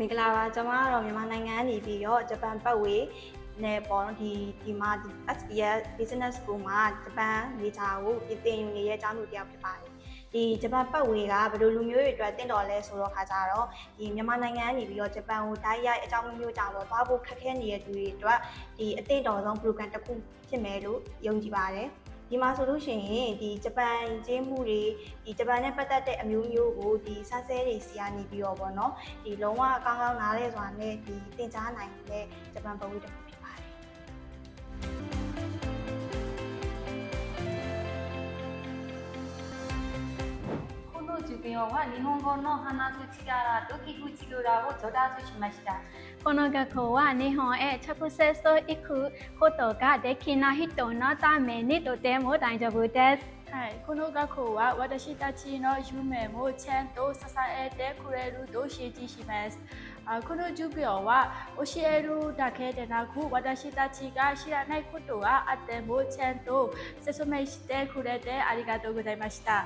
င်္ဂလာပါကျွန်မကတော့မြန်မာနိုင်ငံကနေပြီးတော့ဂျပန်ပတ်ဝေးနဲ့ပေါ့နော်ဒီမှာ SBS Business School မှာဂျပန်နေစာကိုပြင်သင်ယူနေတဲ့ကျောင်းသူတစ်ယောက်ဖြစ်ပါတယ်ဒီဂျပန်ပတ်ဝေးကဘယ်လိုလူမျိုးတွေအတွက်တင့်တော်လဲဆိုတော့ခါကြတော့ဒီမြန်မာနိုင်ငံကနေပြီးတော့ဂျပန်ကိုတိုက်ရိုက်အကြောင်းမျိုးကြောင့်တော့သွားဖို့ခက်ခဲနေတဲ့သူတွေအတွက်ဒီအသင့်တော်ဆုံး program တစ်ခုဖြစ်မယ်လို့ယုံကြည်ပါတယ်ဒီမှာဆိုလို့ရှိရင်ဒီဂျပန်ကျင်းမှုတွေဒီဂျပန်နဲ့ပတ်သက်တဲ့အမျိုးမျိုးကိုဒီဆန်းဆဲတွေစီကနေပြီးတော့ပေါ့နော်ဒီလုံးဝကောင်းကောင်းနားလဲစွာနဲ့ဒီသင်ကြားနိုင်တဲ့ဂျပန်ပဝေးတစ်ခုဖြစ်ပါတယ်この授業は日本語の話す力と聞く力を上達しました。この学校は日本へ直接行くことができない人のためにとても大丈夫です。はい、この学校は私たちの夢もちゃんと支えてくれると信じます。この授業は教えるだけでなく私たちが知らないことがあってもちゃんと説明してくれてありがとうございました。